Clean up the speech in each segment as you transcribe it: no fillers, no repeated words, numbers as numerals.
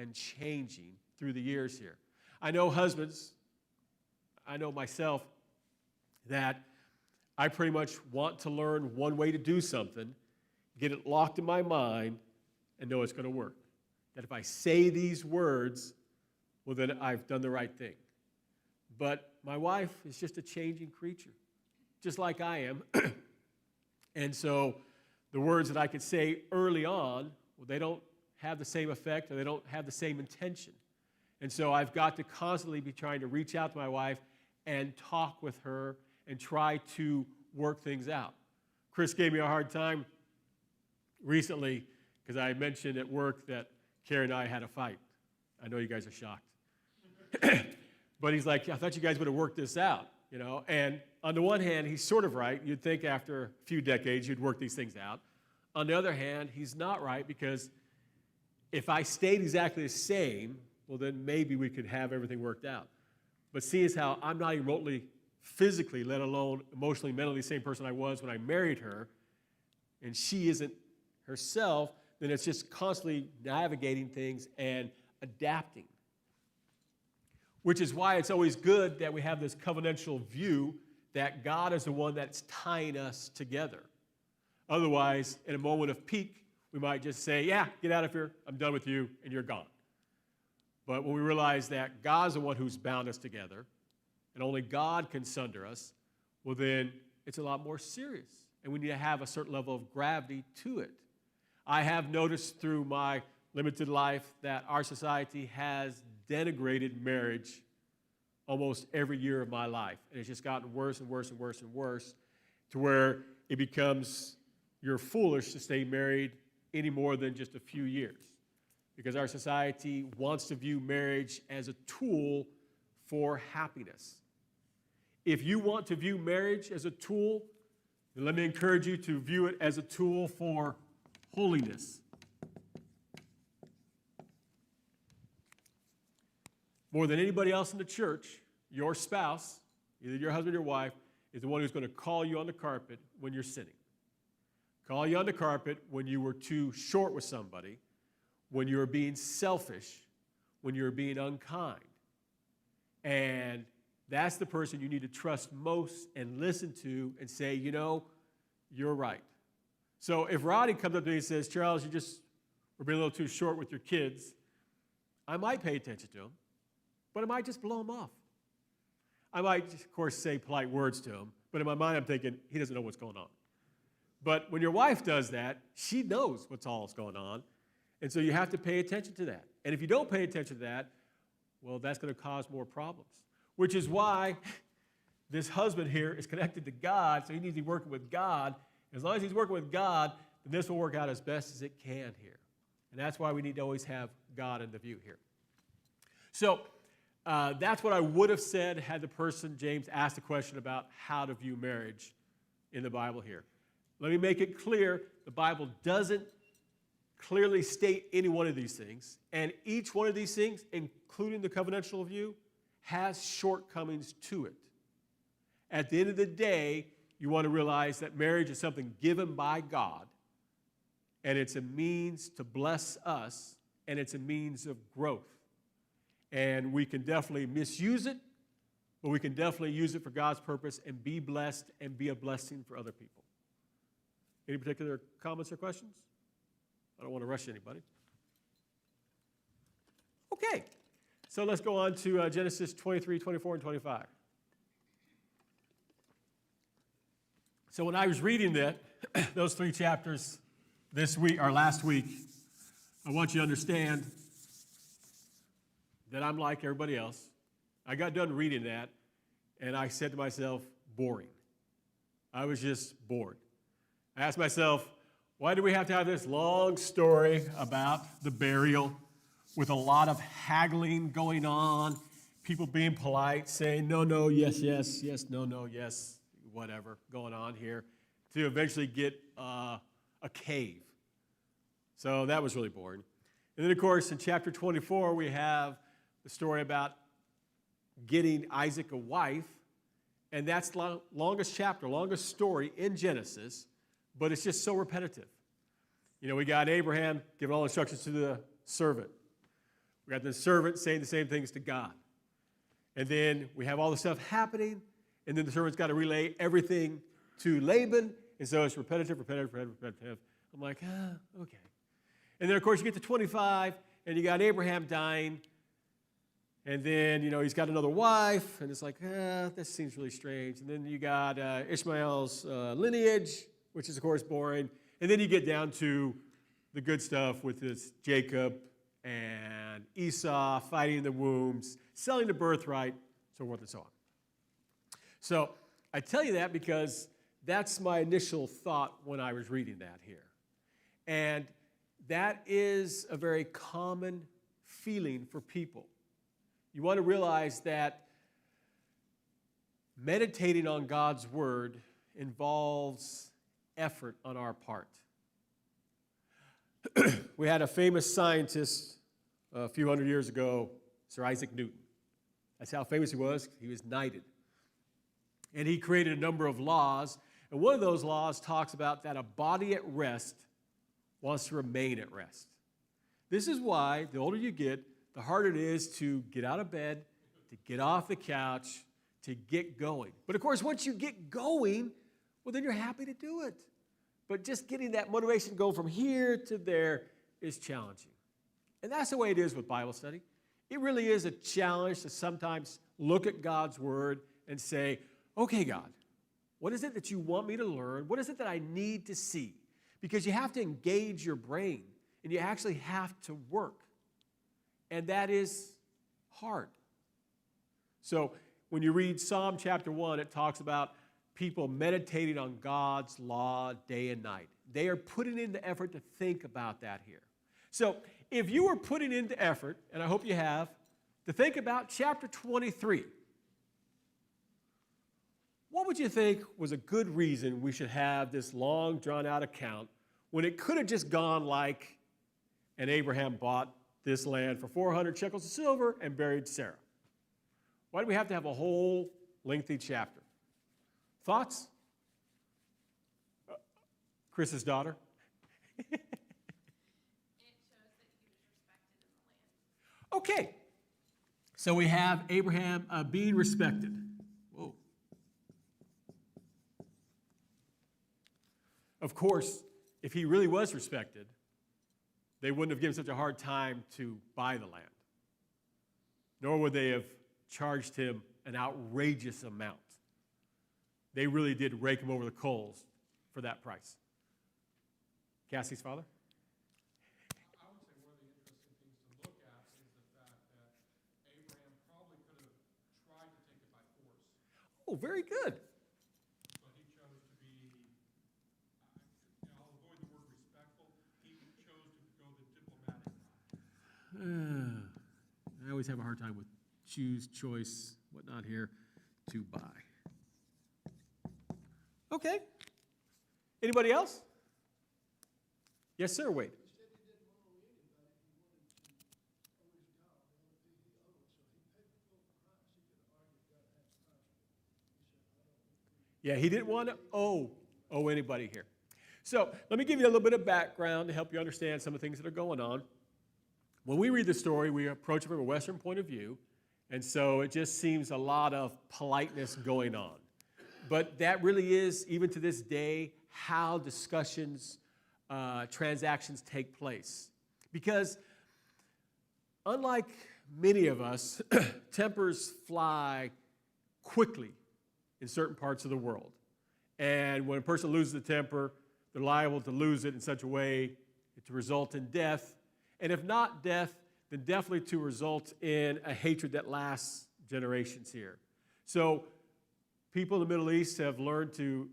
and changing through the years here. I know husbands, I know myself, that I pretty much want to learn one way to do something, get it locked in my mind, and know it's going to work. That if I say these words, well, then I've done the right thing. But my wife is just a changing creature, just like I am. And so the words that I could say early on, well, they don't have the same effect or they don't have the same intention. And so I've got to constantly be trying to reach out to my wife and talk with her and try to work things out. Chris gave me a hard time recently because I mentioned at work that Carrie and I had a fight. I know you guys are shocked. But he's like, I thought you guys would have worked this out, you know. And on the one hand, he's sort of right. You'd think after a few decades you'd work these things out. On the other hand, he's not right because if I stayed exactly the same, well, then maybe we could have everything worked out. But seeing as how I'm not even remotely physically, let alone emotionally, mentally the same person I was when I married her, and she isn't herself, then it's just constantly navigating things and adapting. Which is why it's always good that we have this covenantal view that God is the one that's tying us together. Otherwise, in a moment of pique, we might just say, yeah, get out of here, I'm done with you, and you're gone. But when we realize that God's the one who's bound us together, and only God can sunder us, well then it's a lot more serious. And we need to have a certain level of gravity to it. I have noticed through my limited life that our society has denigrated marriage almost every year of my life. And it's just gotten worse and worse and worse and worse to where it becomes you're foolish to stay married any more than just a few years. Because our society wants to view marriage as a tool for happiness. If you want to view marriage as a tool, then let me encourage you to view it as a tool for holiness. More than anybody else in the church, your spouse, either your husband or your wife, is the one who's going to call you on the carpet when you're sinning. Call you on the carpet when you were too short with somebody, when you were being selfish, when you were being unkind. And that's the person you need to trust most and listen to and say, you know, you're right. So if Roddy comes up to me and says, Charles, we're being a little too short with your kids, I might pay attention to him. But I might just blow him off. I might, of course, say polite words to him, but in my mind I'm thinking, he doesn't know what's going on. But when your wife does that, she knows what's all that's going on, and so you have to pay attention to that. And if you don't pay attention to that, well, that's going to cause more problems, which is why this husband here is connected to God, so he needs to be working with God. As long as he's working with God, then this will work out as best as it can here. And that's why we need to always have God in the view here. So, that's what I would have said had the person, James, asked a question about how to view marriage in the Bible here. Let me make it clear, the Bible doesn't clearly state any one of these things, and each one of these things, including the covenantal view, has shortcomings to it. At the end of the day, you want to realize that marriage is something given by God, and it's a means to bless us, and it's a means of growth. And we can definitely misuse it, but we can definitely use it for God's purpose and be blessed and be a blessing for other people. Any particular comments or questions? I don't want to rush anybody. Okay, so let's go on to Genesis 23, 24, and 25. So when I was reading those 3 chapters this week or last week, I want you to understand that I'm like everybody else. I got done reading that, and I said to myself, boring. I was just bored. I asked myself, why do we have to have this long story about the burial with a lot of haggling going on, people being polite, saying no, no, yes, yes, yes, no, no, yes, whatever going on here, to eventually get a cave. So that was really boring. And then, of course, in chapter 24, we have the story about getting Isaac a wife, and that's the longest chapter, longest story in Genesis, but it's just so repetitive. You know, we got Abraham giving all instructions to the servant. We got the servant saying the same things to God. And then we have all the stuff happening, and then the servant's got to relay everything to Laban, and so it's repetitive. I'm like, okay. And then, of course, you get to 25, and you got Abraham dying, and then, he's got another wife, and it's like, this seems really strange. And then you got Ishmael's lineage, which is, of course, boring. And then you get down to the good stuff with this Jacob and Esau fighting in the wombs, selling the birthright, so forth and so on. So I tell you that because that's my initial thought when I was reading that here. And that is a very common feeling for people. You want to realize that meditating on God's word involves effort on our part. We had a famous scientist a few hundred years ago, Sir Isaac Newton. That's how famous he was. He was knighted. And he created a number of laws. And one of those laws talks about that a body at rest wants to remain at rest. This is why the older you get, the harder it is to get out of bed, to get off the couch, to get going. But of course, once you get going, well, then you're happy to do it. But just getting that motivation to go from here to there is challenging. And that's the way it is with Bible study. It really is a challenge to sometimes look at God's word and say, okay, God, what is it that you want me to learn? What is it that I need to see? Because you have to engage your brain, and you actually have to work. And that is hard. So when you read Psalm chapter 1, it talks about people meditating on God's law day and night. They are putting in the effort to think about that here. So if you were putting into effort, and I hope you have, to think about chapter 23, what would you think was a good reason we should have this long, drawn-out account when it could have just gone like, and Abraham bought this land for 400 shekels of silver and buried Sarah? Why do we have to have a whole lengthy chapter? Thoughts? Chris's daughter? It shows that he was respected in the land. Okay. So we have Abraham being respected. Whoa. Of course, if he really was respected, they wouldn't have given such a hard time to buy the land. Nor would they have charged him an outrageous amount. They really did rake him over the coals for that price. Cassie's father? I would say one of the interesting things to look at is the fact that Abraham probably could have tried to take it by force, Oh, very good. but he chose to be, I'll avoid the word respectful, he chose to go the diplomatic route. I always have a hard time with choose, choice, whatnot here, to buy. Okay. Anybody else? Yes, sir, Wade. Yeah, he didn't want to owe anybody here. So let me give you a little bit of background to help you understand some of the things that are going on. When we read the story, we approach it from a Western point of view, and so it just seems a lot of politeness going on. But that really is, even to this day, how discussions, transactions take place. Because unlike many of us, tempers fly quickly in certain parts of the world. And when a person loses a temper, they're liable to lose it in such a way to result in death. And if not death, then definitely to result in a hatred that lasts generations here. So people in the Middle East have learned to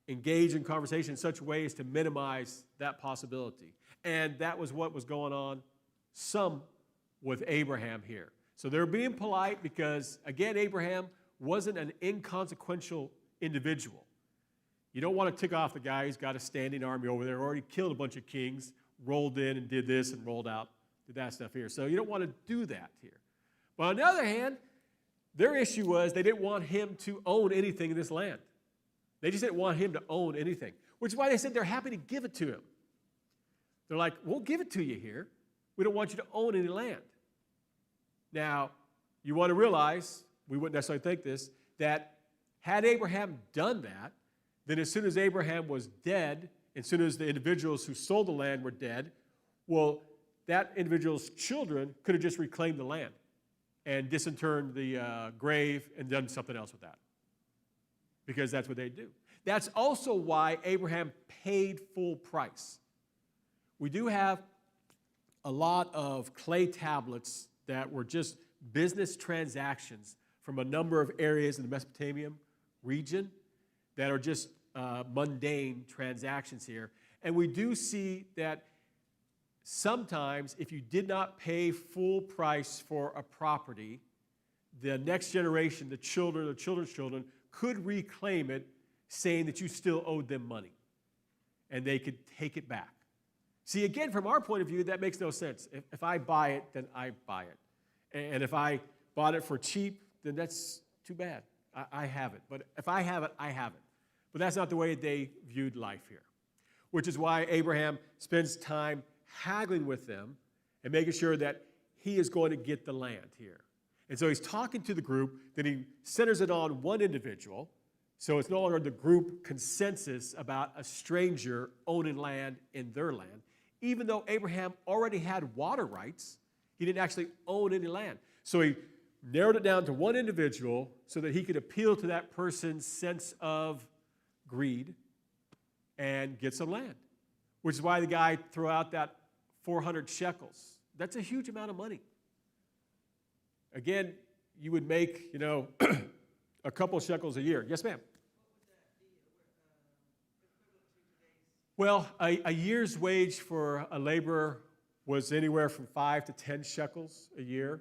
engage in conversation in such a way as to minimize that possibility. And that was what was going on some with Abraham here. So they're being polite because, again, Abraham wasn't an inconsequential individual. You don't want to tick off the guy who's got a standing army over there, already killed a bunch of kings, rolled in and did this and rolled out, did that stuff here. So you don't want to do that here. But on the other hand, their issue was they didn't want him to own anything in this land. They just didn't want him to own anything, which is why they said they're happy to give it to him. They're like, we'll give it to you here, We don't want you to own any land. Now, you want to realize, we wouldn't necessarily think this, that had Abraham done that, then as soon as Abraham was dead, as soon as the individuals who sold the land were dead, well, that individual's children could have just reclaimed the land and disinterred the grave and done something else with that, because that's what they do. That's also why Abraham paid full price. We do have a lot of clay tablets that were just business transactions from a number of areas in the Mesopotamian region that are just mundane transactions here. And we do see that sometimes if you did not pay full price for a property, the next generation, the children, the children's children, could reclaim it, saying that you still owed them money, and they could take it back. See, again, from our point of view, that makes no sense. If I buy it, then I buy it. And if I bought it for cheap, then that's too bad. I have it. But if I have it, I have it. But that's not the way they viewed life here, which is why Abraham spends time haggling with them and making sure that he is going to get the land here. And so he's talking to the group, then he centers it on one individual, so it's no longer the group consensus about a stranger owning land in their land. Even though Abraham already had water rights, he didn't actually own any land. So he narrowed it down to one individual so that he could appeal to that person's sense of greed and get some land, which is why the guy threw out that 400 shekels. That's a huge amount of money. Again, you would make, a couple shekels a year. Yes, ma'am? Well, a year's wage for a laborer was anywhere from 5 to 10 shekels a year.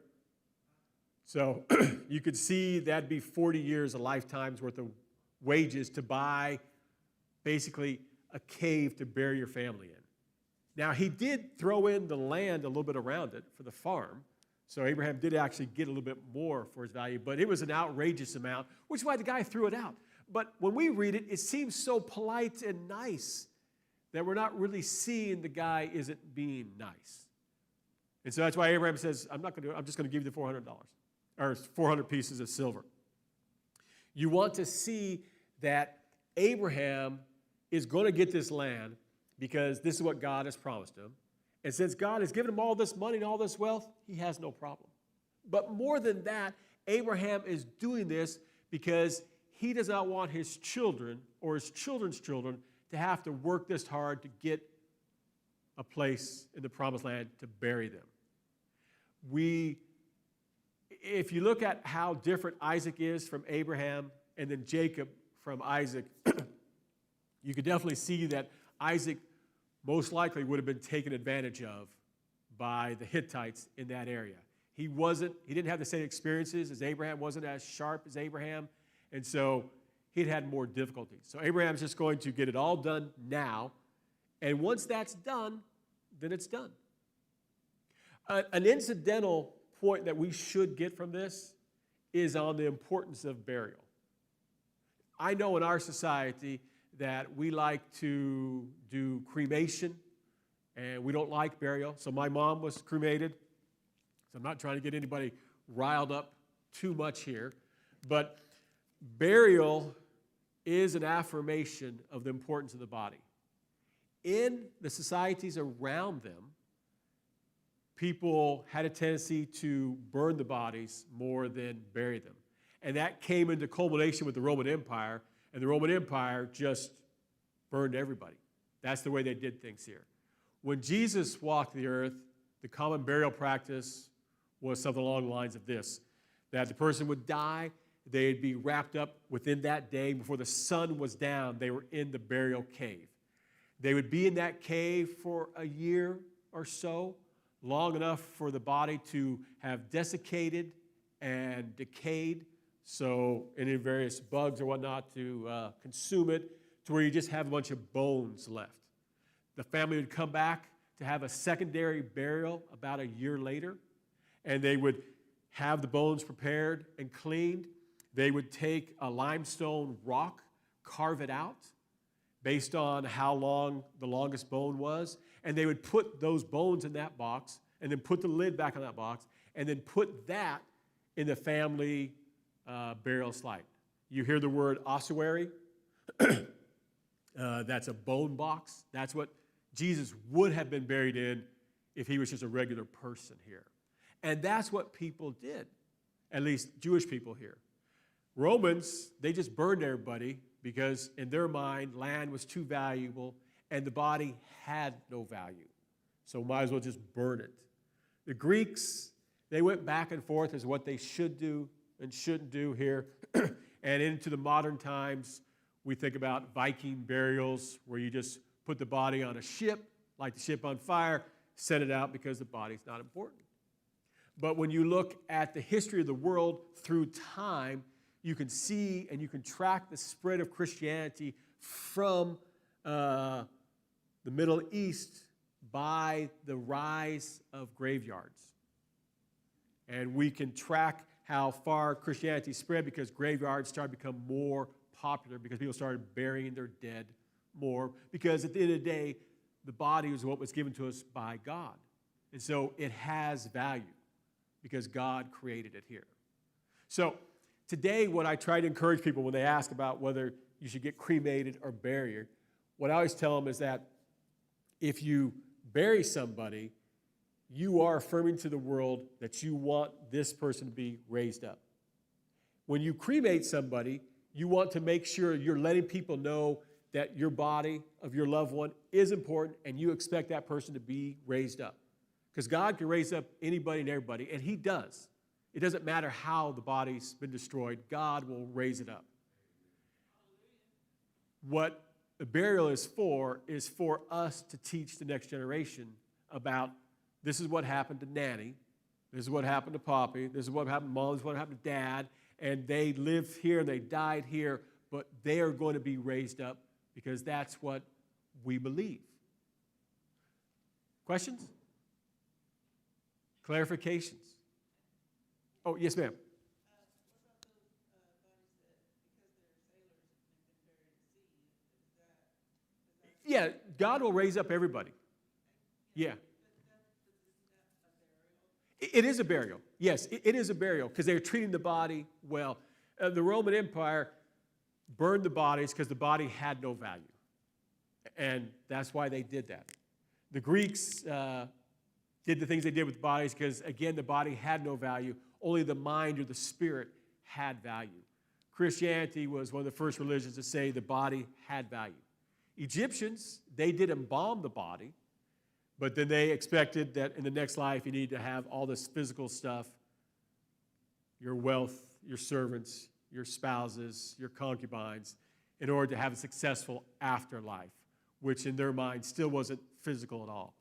So you could see that'd be 40 years, a lifetime's worth of wages to buy basically a cave to bury your family in. Now, he did throw in the land a little bit around it for the farm. So Abraham did actually get a little bit more for his value, but it was an outrageous amount, which is why the guy threw it out. But when we read it, it seems so polite and nice that we're not really seeing the guy isn't being nice. And so that's why Abraham says, I'm just going to give you the $400, or 400 pieces of silver. You want to see that Abraham is going to get this land because this is what God has promised him. And since God has given him all this money and all this wealth, he has no problem. But more than that, Abraham is doing this because he does not want his children or his children's children to have to work this hard to get a place in the promised land to bury them. If you look at how different Isaac is from Abraham and then Jacob from Isaac, you could definitely see that Isaac most likely would have been taken advantage of by the Hittites in that area. He didn't have the same experiences as Abraham, wasn't as sharp as Abraham, and so he'd had more difficulties. So Abraham's just going to get it all done now, and once that's done, then it's done. An incidental point that we should get from this is on the importance of burial. I know in our society that we like to do cremation, and we don't like burial. So my mom was cremated, so I'm not trying to get anybody riled up too much here, but burial is an affirmation of the importance of the body. In the societies around them, people had a tendency to burn the bodies more than bury them. And that came into culmination with the Roman Empire, and the Roman Empire just burned everybody. That's the way they did things here. When Jesus walked the earth, the common burial practice was something along the lines of this, that the person would die, they'd be wrapped up within that day. Before the sun was down, they were in the burial cave. They would be in that cave for a year or so, long enough for the body to have desiccated and decayed, so any various bugs or whatnot to consume it, to where you just have a bunch of bones left. The family would come back to have a secondary burial about a year later, and they would have the bones prepared and cleaned. They would take a limestone rock, carve it out based on how long the longest bone was, and they would put those bones in that box, and then put the lid back on that box, and then put that in the family burial site. You hear the word ossuary? That's a bone box. That's what Jesus would have been buried in if he was just a regular person here. And that's what people did, at least Jewish people here. Romans, they just burned everybody because in their mind, land was too valuable and the body had no value. So might as well just burn it. The Greeks, they went back and forth as what they should do and shouldn't do here. And into the modern times, we think about Viking burials where you just put the body on a ship, light the ship on fire, send it out because the body's not important. But when you look at the history of the world through time, you can see and you can track the spread of Christianity from the Middle East by the rise of graveyards. And we can track how far Christianity spread because graveyards started to become more popular because people started burying their dead more because at the end of the day, the body was what was given to us by God. And so it has value because God created it here. So today, what I try to encourage people when they ask about whether you should get cremated or buried, what I always tell them is that if you bury somebody, you are affirming to the world that you want this person to be raised up. When you cremate somebody, you want to make sure you're letting people know that your body of your loved one is important and you expect that person to be raised up. Because God can raise up anybody and everybody, and he does. It doesn't matter how the body's been destroyed, God will raise it up. What the burial is for us to teach the next generation about this is what happened to Nanny, this is what happened to Poppy, this is what happened to Mom, this is what happened to Dad, and they lived here and they died here, but they are going to be raised up because that's what we believe. Questions? Clarifications? Oh, yes, ma'am. Yeah, God will raise up everybody. Yeah. It is a burial. Yes, it is a burial because they're treating the body well. The Roman Empire burned the bodies because the body had no value. And that's why they did that. The Greeks did the things they did with bodies because, again, the body had no value. Only the mind or the spirit had value. Christianity was one of the first religions to say the body had value. Egyptians, they did embalm the body, but then they expected that in the next life you need to have all this physical stuff, your wealth, your servants, your spouses, your concubines, in order to have a successful afterlife, which in their mind still wasn't physical at all.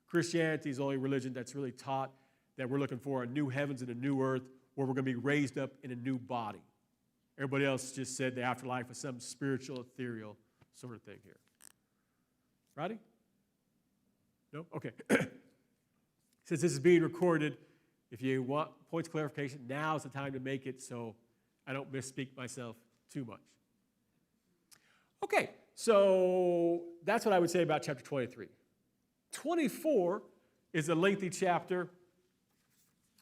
Christianity is the only religion that's really taught that we're looking for a new heavens and a new earth where we're going to be raised up in a new body. Everybody else just said the afterlife was some spiritual, ethereal sort of thing here. Roddy? No? Okay. Since this is being recorded, if you want points of clarification, now is the time to make it so I don't misspeak myself too much. Okay, so that's what I would say about chapter 23. 24 is a lengthy chapter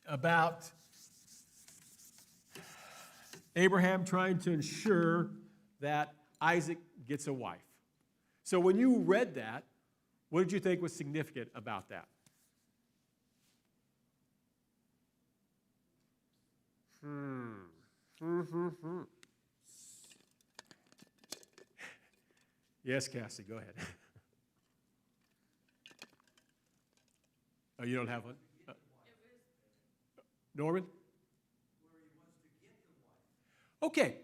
about Abraham trying to ensure that Isaac gets a wife. So when you read that, what did you think was significant about that? Yes, Cassie, go ahead. Oh, you don't have one? Norman? Okay,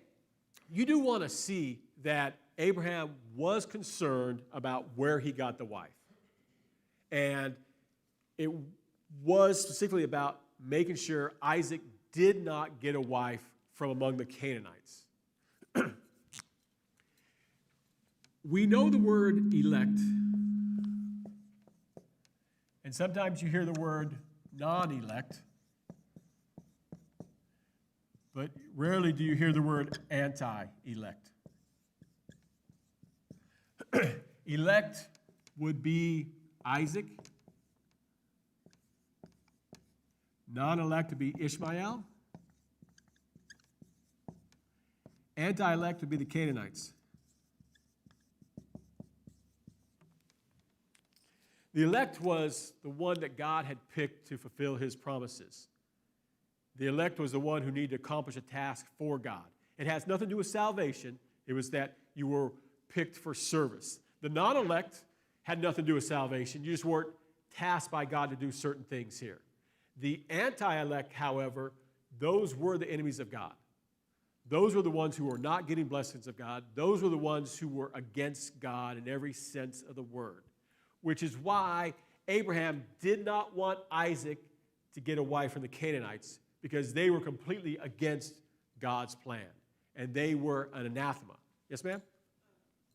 you do want to see that Abraham was concerned about where he got the wife. And it was specifically about making sure Isaac did not get a wife from among the Canaanites. We know the word elect. And sometimes you hear the word non-elect. But rarely do you hear the word anti-elect. Elect would be Isaac. Non-elect would be Ishmael. Anti-elect would be the Canaanites. The elect was the one that God had picked to fulfill his promises. The elect was the one who needed to accomplish a task for God. It has nothing to do with salvation. It was that you were picked for service. The non-elect had nothing to do with salvation. You just weren't tasked by God to do certain things here. The anti-elect, however, those were the enemies of God. Those were the ones who were not getting blessings of God. Those were the ones who were against God in every sense of the word, which is why Abraham did not want Isaac to get a wife from the Canaanites, because they were completely against God's plan, and they were an anathema. Yes, ma'am?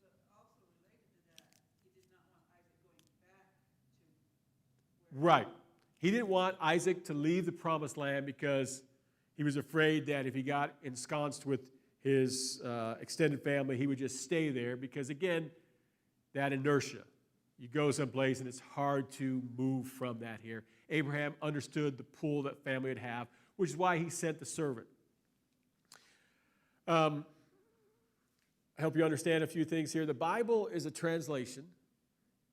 But also related to that, he did not want Isaac going back to Right. He didn't want Isaac to leave the promised land because he was afraid that if he got ensconced with his extended family, he would just stay there because, again, that inertia. You go someplace and it's hard to move from that here. Abraham understood the pull that family would have, which is why he sent the servant. I hope you understand a few things here. The Bible is a translation,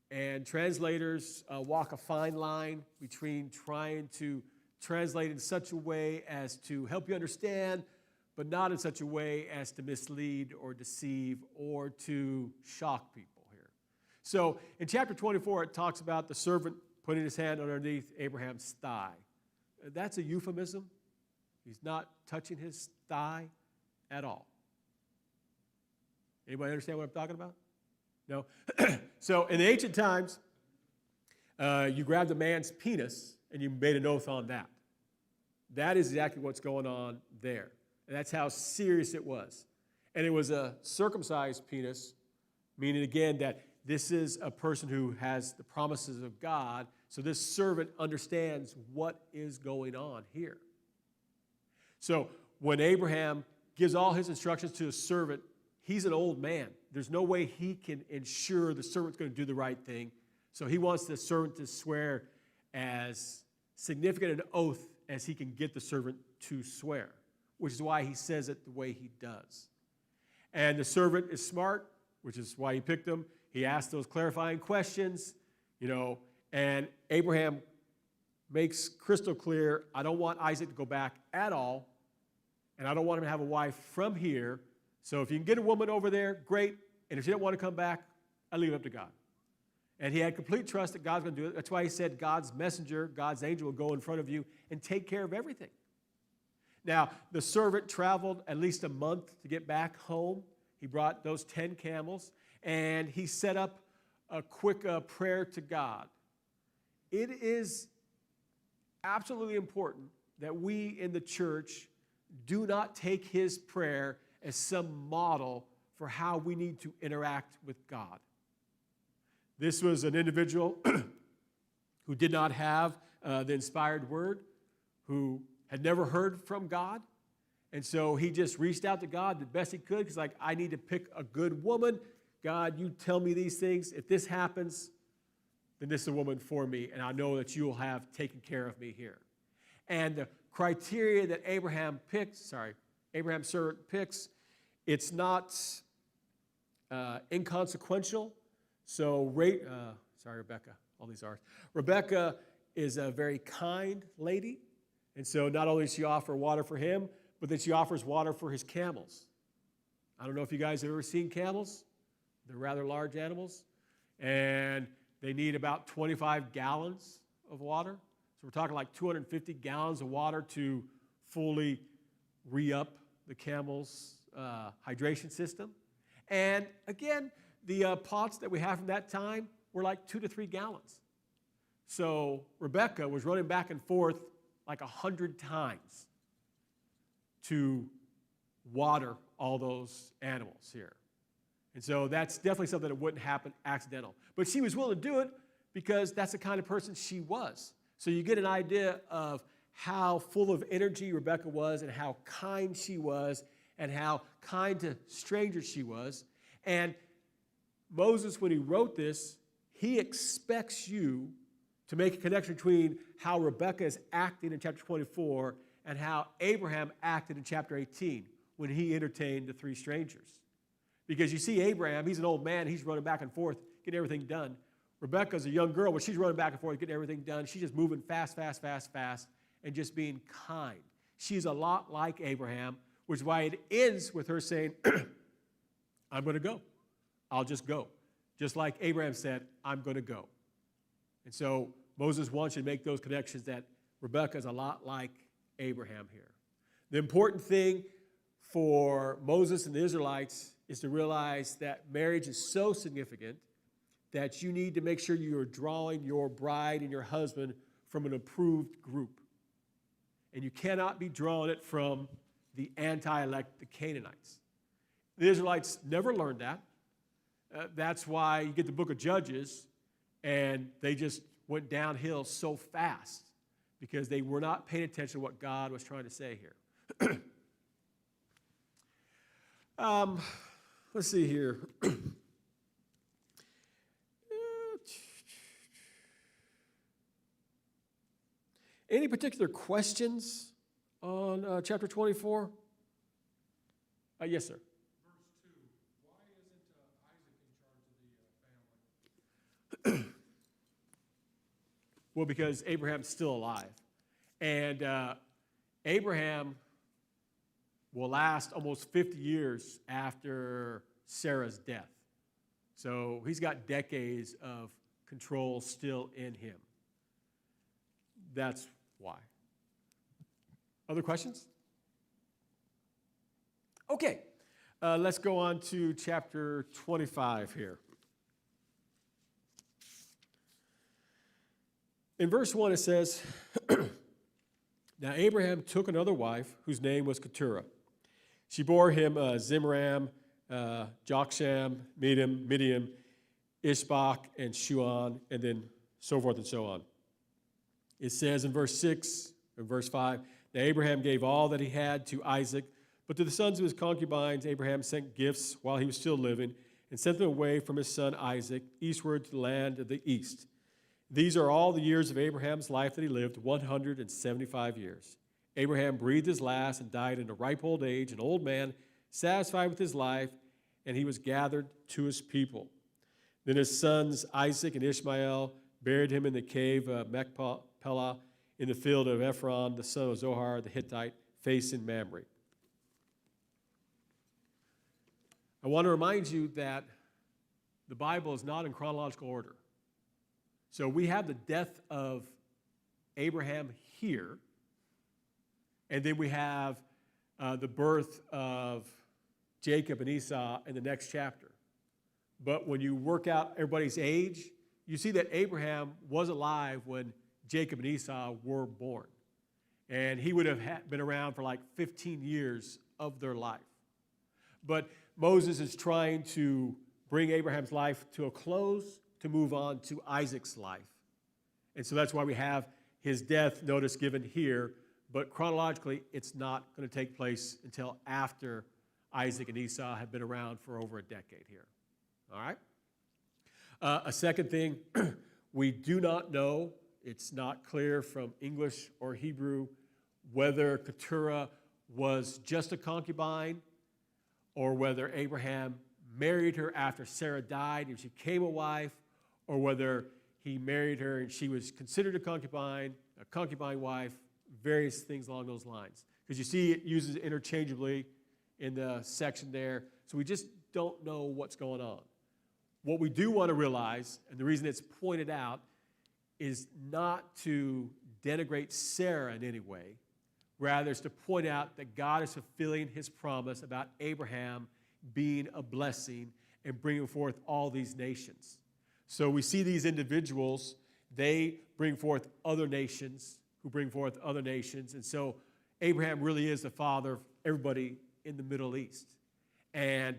and translators walk a fine line between trying to translate in such a way as to help you understand, but not in such a way as to mislead or deceive or to shock people here. So in chapter 24, it talks about the servant putting his hand underneath Abraham's thigh. That's a euphemism. He's not touching his thigh at all. Anybody understand what I'm talking about? No? So in the ancient times, you grabbed a man's penis and you made an oath on that. That is exactly what's going on there. And that's how serious it was. And it was a circumcised penis, meaning again that this is a person who has the promises of God, so this servant understands what is going on here. So when Abraham gives all his instructions to his servant, he's an old man. There's no way he can ensure the servant's going to do the right thing. So he wants the servant to swear as significant an oath as he can get the servant to swear, which is why he says it the way he does. And the servant is smart, which is why he picked him. He asked those clarifying questions, and Abraham makes crystal clear, I don't want Isaac to go back at all, and I don't want him to have a wife from here. So if you can get a woman over there, great. And if she doesn't want to come back, I leave it up to God. And he had complete trust that God's going to do it. That's why he said God's messenger, God's angel will go in front of you and take care of everything. Now, the servant traveled at least a month to get back home. He brought those 10 camels, and he set up a quick prayer to God. It is absolutely important that we in the church do not take his prayer as some model for how we need to interact with God. This was an individual who did not have the inspired word, who had never heard from God. And so he just reached out to God the best he could. He's like, I need to pick a good woman. God, you tell me these things. If this happens, then this is a woman for me, and I know that you will have taken care of me here. And the criteria that Abraham's servant picks, it's not inconsequential. So, Rebecca, all these R's. Rebecca is a very kind lady, and so not only does she offer water for him, but then she offers water for his camels. I don't know if you guys have ever seen camels. They're rather large animals, and they need about 25 gallons of water. So we're talking like 250 gallons of water to fully re-up the camel's hydration system. And again, the pots that we have from that time were like 2 to 3 gallons. So Rebecca was running back and forth like 100 times to water all those animals here. And so that's definitely something that wouldn't happen accidental. But she was willing to do it because that's the kind of person she was. So you get an idea of how full of energy Rebecca was and how kind she was and how kind to strangers she was. And Moses, when he wrote this, he expects you to make a connection between how Rebekah is acting in chapter 24 and how Abraham acted in chapter 18 when he entertained the three strangers. Because you see Abraham, he's an old man, he's running back and forth, getting everything done. Rebekah's a young girl, but she's running back and forth, getting everything done. She's just moving fast, and just being kind. She's a lot like Abraham, which is why it ends with her saying, I'm going to go. I'll just go. Just like Abraham said, I'm going to go. And so Moses wants you to make those connections that Rebekah is a lot like Abraham here. The important thing for Moses and the Israelites is to realize that marriage is so significant that you need to make sure you are drawing your bride and your husband from an approved group. And you cannot be drawing it from the anti-elect, the Canaanites. The Israelites never learned that. That's why you get the book of Judges, and they just went downhill so fast because they were not paying attention to what God was trying to say here. Let's see here. Any particular questions on chapter 24? Yes, sir. Verse 2, why isn't Isaac in charge of the family? Well, because Abraham's still alive. And Abraham will last almost 50 years after Sarah's death. So he's got decades of control still in him. That's why. Other questions? Okay, let's go on to chapter 25 here. In verse 1 it says, Now Abraham took another wife whose name was Keturah. She bore him Zimram, Joksham, Midian, Ishbak, and Shuan, and then so forth and so on. It says in verse 6 and verse 5, Now Abraham gave all that he had to Isaac, but to the sons of his concubines Abraham sent gifts while he was still living, and sent them away from his son Isaac eastward to the land of the east. These are all the years of Abraham's life that he lived, 175 years. Abraham breathed his last and died in a ripe old age, an old man, satisfied with his life, and he was gathered to his people. Then his sons Isaac and Ishmael buried him in the cave of Machpelah in the field of Ephron, the son of Zohar the Hittite, facing Mamre. I want to remind you that the Bible is not in chronological order. So we have the death of Abraham here, and then we have the birth of Jacob and Esau in the next chapter. But when you work out everybody's age, you see that Abraham was alive when Jacob and Esau were born. And he would have been around for like 15 years of their life. But Moses is trying to bring Abraham's life to a close to move on to Isaac's life. And so that's why we have his death notice given here, but chronologically it's not going to take place until after Isaac and Esau have been around for over a decade here. All right? A second thing, we do not know, it's not clear from English or Hebrew, whether Keturah was just a concubine or whether Abraham married her after Sarah died and she became a wife, or whether he married her and she was considered a concubine wife, various things along those lines. Because you see it uses it interchangeably in the section there, so we just don't know what's going on. What we do want to realize, and the reason it's pointed out, is not to denigrate Sarah in any way. Rather, it's to point out that God is fulfilling his promise about Abraham being a blessing and bringing forth all these nations. So we see these individuals, they bring forth other nations who bring forth other nations. And so Abraham really is the father of everybody in the Middle East. And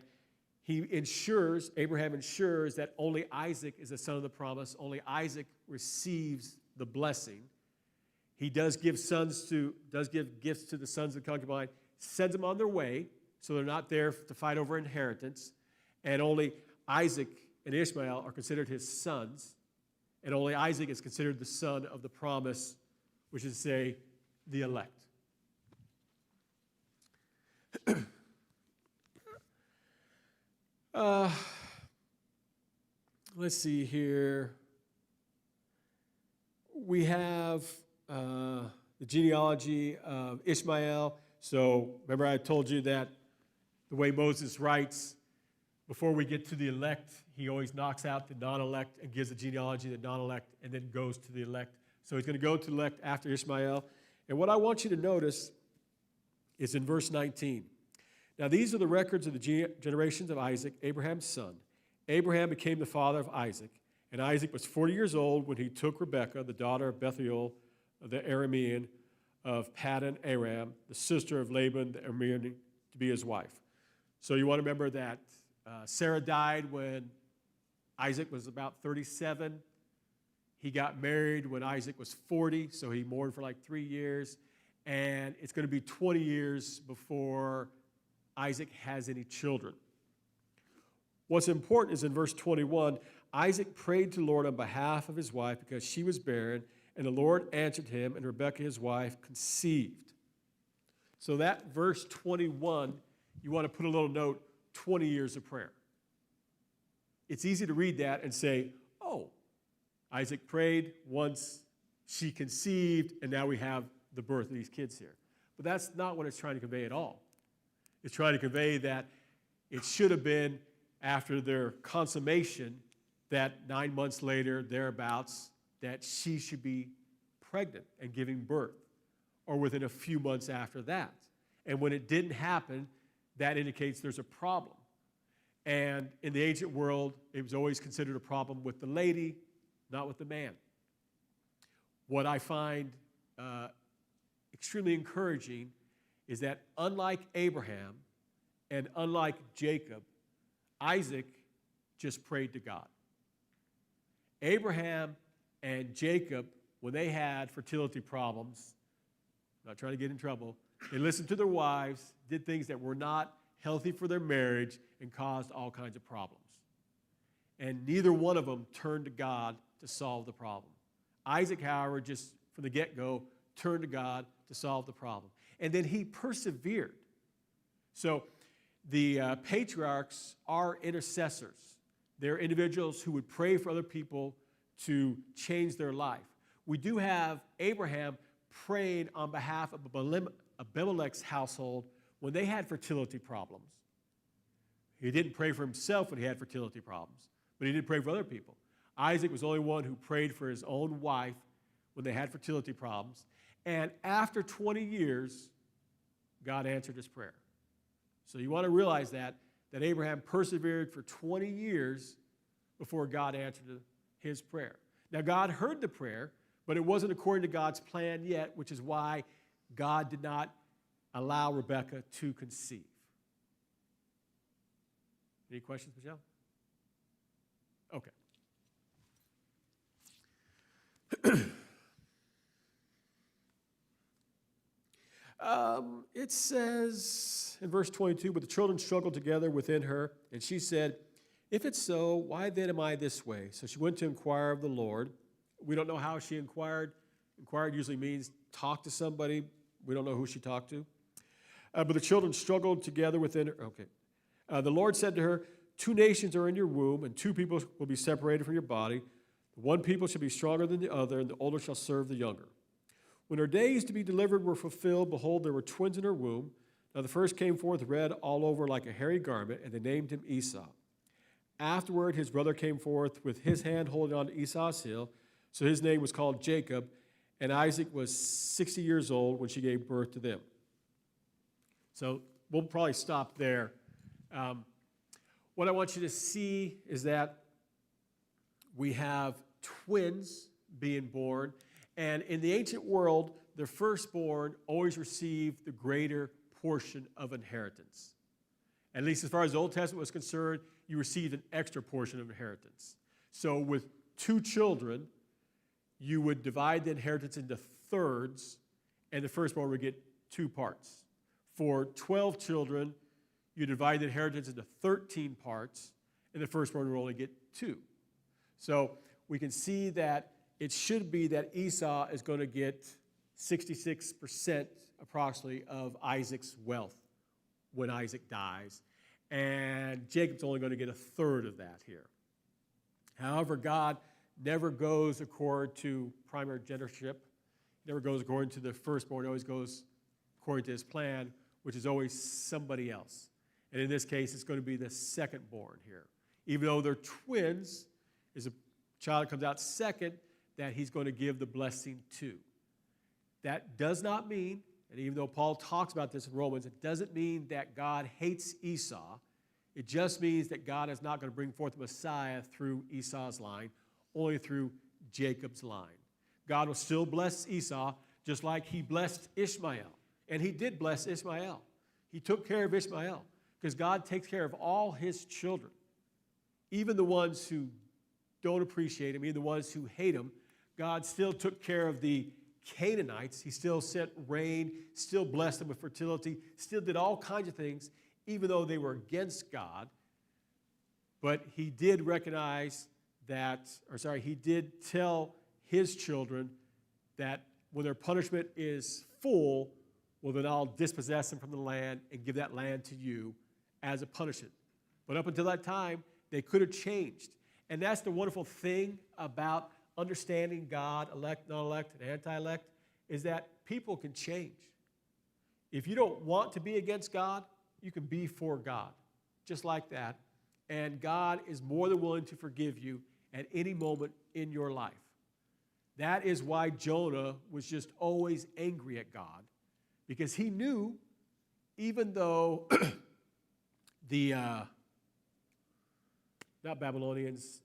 Abraham ensures that only Isaac is the son of the promise. Only Isaac receives the blessing. He does give gifts to the sons of the concubine, sends them on their way, so they're not there to fight over inheritance. And only Isaac and Ishmael are considered his sons. and only Isaac is considered the son of the promise, which is to say, the elect. Let's see here. We have the genealogy of Ishmael. So remember I told you that the way Moses writes, before we get to the elect, he always knocks out the non-elect and gives the genealogy of the non-elect and then goes to the elect. So he's going to go to the elect after Ishmael. And what I want you to notice is in verse 19. Now these are the records of the generations of Isaac, Abraham's son. Abraham became the father of Isaac, and Isaac was 40 years old when he took Rebekah, the daughter of Bethuel, the Aramean of Paddan Aram, the sister of Laban the Aramean, to be his wife. So you want to remember that Sarah died when Isaac was about 37. He got married when Isaac was 40, so he mourned for like 3 years. And it's going to be 20 years before Isaac has any children. What's important is in verse 21, Isaac prayed to the Lord on behalf of his wife because she was barren, and the Lord answered him, and Rebekah, his wife, conceived. So that verse 21, you want to put a little note, 20 years of prayer. It's easy to read that and say, oh, Isaac prayed once, she conceived, and now we have the birth of these kids here. But that's not what it's trying to convey at all. It's trying to convey that it should have been after their consummation that 9 months later, thereabouts, that she should be pregnant and giving birth, or within a few months after that. And when it didn't happen, that indicates there's a problem. And in the ancient world, it was always considered a problem with the lady, not with the man. What I find extremely encouraging is that unlike Abraham and unlike Jacob, Isaac just prayed to God. Abraham and Jacob, when they had fertility problems, not trying to get in trouble, they listened to their wives, did things that were not healthy for their marriage, and caused all kinds of problems. And neither one of them turned to God to solve the problem. Isaac, however, just from the get-go, turned to God to solve the problem. And then he persevered. So the patriarchs are intercessors. They're individuals who would pray for other people to change their life. We do have Abraham praying on behalf of Abimelech's household when they had fertility problems. He didn't pray for himself when he had fertility problems, but he did pray for other people. Isaac was the only one who prayed for his own wife when they had fertility problems. And after 20 years, God answered his prayer. So you want to realize that Abraham persevered for 20 years before God answered his prayer. Now, God heard the prayer, but it wasn't according to God's plan yet, which is why God did not allow Rebekah to conceive. Any questions, Michelle? Okay. It says in verse 22, but the children struggled together within her, and she said, if it's so, why then am I this way? So she went to inquire of the Lord. We don't know how she inquired. Inquired usually means talk to somebody. We don't know who she talked to. But the children struggled together within her. Okay. The Lord said to her, 2 nations are in your womb, and 2 people will be separated from your body. One people shall be stronger than the other, and the older shall serve the younger. When her days to be delivered were fulfilled, behold, there were twins in her womb. Now the first came forth red all over like a hairy garment, and they named him Esau. Afterward, his brother came forth with his hand holding on to Esau's heel, so his name was called Jacob, and Isaac was 60 years old when she gave birth to them. So we'll probably stop there. What I want you to see is that we have twins being born, and in the ancient world, the firstborn always received the greater portion of inheritance. At least as far as the Old Testament was concerned, you received an extra portion of inheritance. So with 2 children, you would divide the inheritance into thirds, and the firstborn would get 2 parts. For 12 children, you divide the inheritance into 13 parts, and the firstborn would only get 2. So we can see that it should be that Esau is going to get 66% approximately of Isaac's wealth when Isaac dies. And Jacob's only going to get a third of that here. However, God never goes according to primary genership. Never goes according to the firstborn. It always goes according to his plan, which is always somebody else. And in this case, it's going to be the secondborn here. Even though they're twins, is a child that comes out second that he's going to give the blessing to. That does not mean, and even though Paul talks about this in Romans, it doesn't mean that God hates Esau. It just means that God is not going to bring forth the Messiah through Esau's line, only through Jacob's line. God will still bless Esau just like he blessed Ishmael. And he did bless Ishmael. He took care of Ishmael because God takes care of all his children, even the ones who don't appreciate him, even the ones who hate him. God still took care of the Canaanites. He still sent rain, still blessed them with fertility, still did all kinds of things, even though they were against God. But he did recognize that, he did tell his children that when their punishment is full, well, then I'll dispossess them from the land and give that land to you as a punishment. But up until that time, they could have changed. And that's the wonderful thing about understanding God, elect, non-elect, and anti-elect, is that people can change. If you don't want to be against God, you can be for God, just like that. And God is more than willing to forgive you at any moment in your life. That is why Jonah was just always angry at God, because he knew, even though not Babylonians,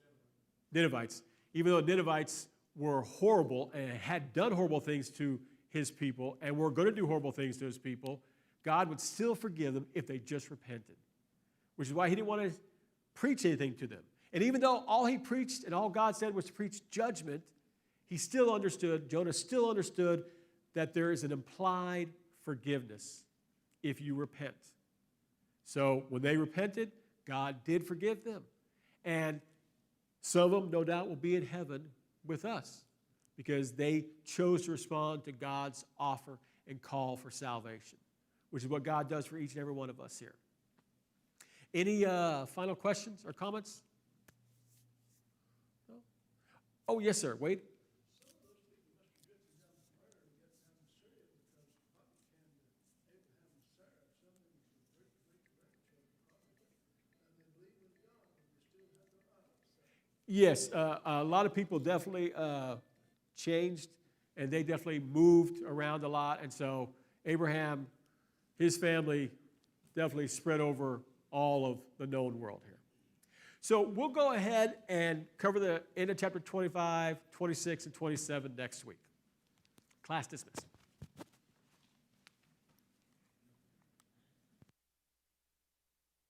Ninevites, even though Ninevites were horrible and had done horrible things to his people and were going to do horrible things to his people, God would still forgive them if they just repented, which is why he didn't want to preach anything to them. And even though all he preached and all God said was to preach judgment, he still understood, Jonah still understood, that there is an implied forgiveness if you repent. So when they repented, God did forgive them. And some of them, no doubt, will be in heaven with us because they chose to respond to God's offer and call for salvation, which is what God does for each and every one of us here. Any final questions or comments? No? Oh, yes, sir. Wade? Yes, a lot of people definitely changed, and they definitely moved around a lot. And so Abraham, his family, definitely spread over all of the known world here. So we'll go ahead and cover the end of chapter 25, 26, and 27 next week. Class dismissed.